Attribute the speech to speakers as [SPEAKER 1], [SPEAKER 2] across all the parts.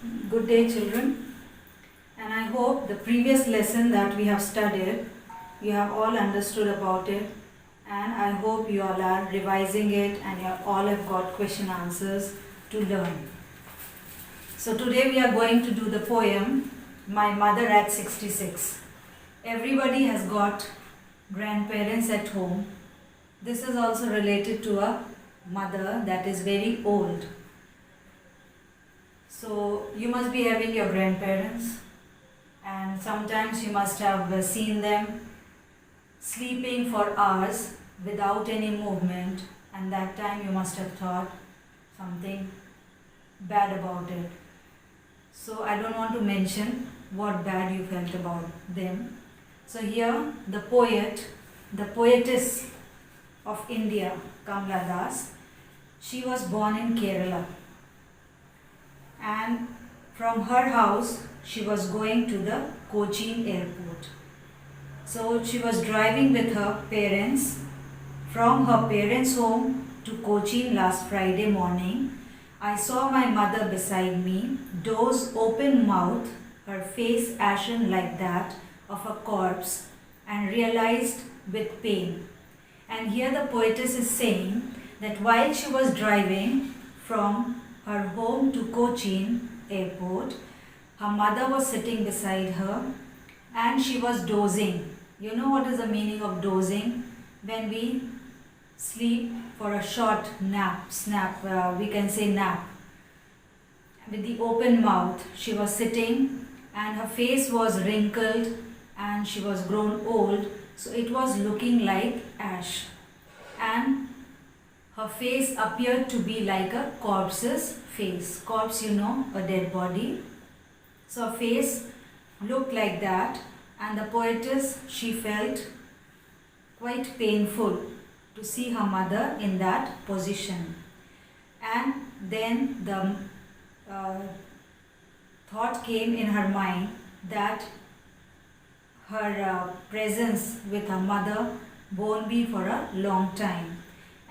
[SPEAKER 1] Good day, children, and I hope the previous lesson that we have studied, you have all understood about it, and I hope you all are revising it and you all have got question answers to learn. So today we are going to do the poem My Mother at 66. Everybody has got grandparents at home. This is also related to a mother that is very old. So you must be having your grandparents, and sometimes you must have seen them sleeping for hours without any movement, and that time you must have thought something bad about it. So I don't want to mention what bad you felt about them. So here the poetess of India, Kamala Das, she was born in Kerala, and from her house she was going to the Cochin airport. So she was driving with her parents from her parents' home to Cochin last Friday morning. I saw my mother beside me, doors open mouth, her face ashen like that of a corpse, and realized with pain. And here the poetess is saying that while she was driving from her home to Cochin airport, her mother was sitting beside her and she was dozing. You know what is the meaning of dozing? When we sleep for a short nap, we can say nap. With the open mouth, she was sitting and her face was wrinkled and she was grown old, so it was looking like ash. And her face appeared to be like a corpse's face. Corpse, you know, a dead body. So her face looked like that, and the poetess, she felt quite painful to see her mother in that position. And then the thought came in her mind that her presence with her mother won't be for a long time.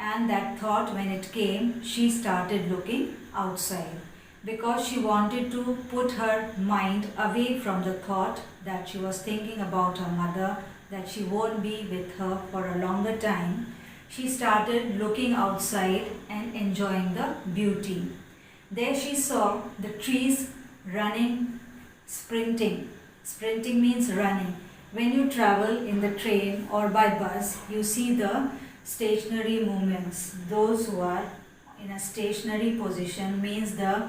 [SPEAKER 1] And that thought, when it came, she started looking outside because she wanted to put her mind away from the thought that she was thinking about her mother, that she won't be with her for a longer time. She started looking outside and enjoying the beauty. There she saw the trees running, sprinting. Sprinting means running. When you travel in the train or by bus, you see the stationary movements. Those who are in a stationary position means the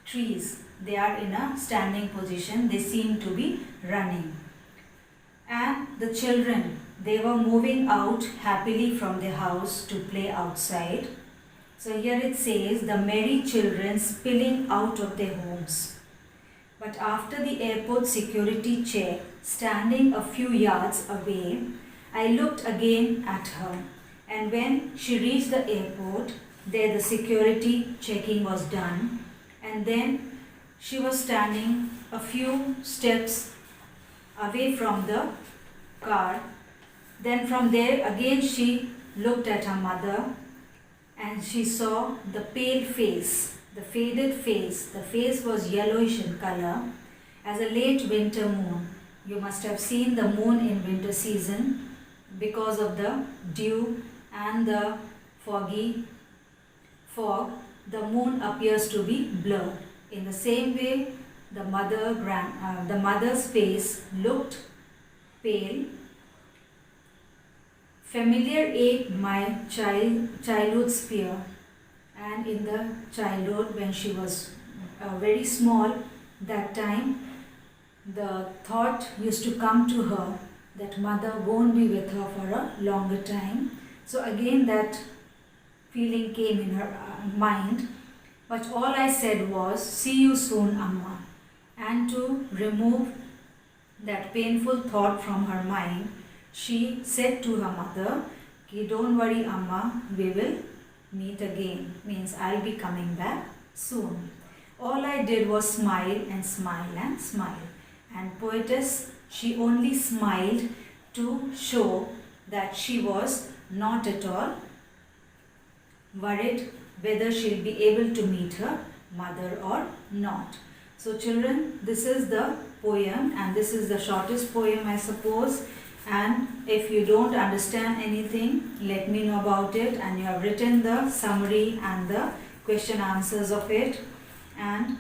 [SPEAKER 1] trees, they are in a standing position, they seem to be running. And the children, they were moving out happily from the house to play outside. So here it says, the merry children spilling out of their homes. But after the airport security check, standing a few yards away, I looked again at her. And when she reached the airport, there the security checking was done. And then she was standing a few steps away from the car. Then from there again she looked at her mother and she saw the pale face, the faded face. The face was yellowish in color as a late winter moon. You must have seen the moon in winter season because of the dew and the foggy fog. The moon appears to be blurred. In the same way, the mother's face looked pale. Familiar ate my childhood's fear, and in the childhood when she was very small, that time the thought used to come to her that mother won't be with her for a longer time. So again that feeling came in her mind, but all I said was, see you soon, Amma. And to remove that painful thought from her mind, she said to her mother, don't worry, Amma, we will meet again. Means I'll be coming back soon. All I did was smile and smile and smile. And poetess, she only smiled to show that she was not at all worried whether she'll be able to meet her mother or not. So children, this is the poem and this is the shortest poem, I suppose. And if you don't understand anything, let me know about it, and you have written the summary and the question answers of it, and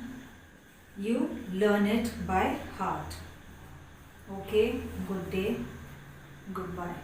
[SPEAKER 1] you learn it by heart. Okay, good day, goodbye.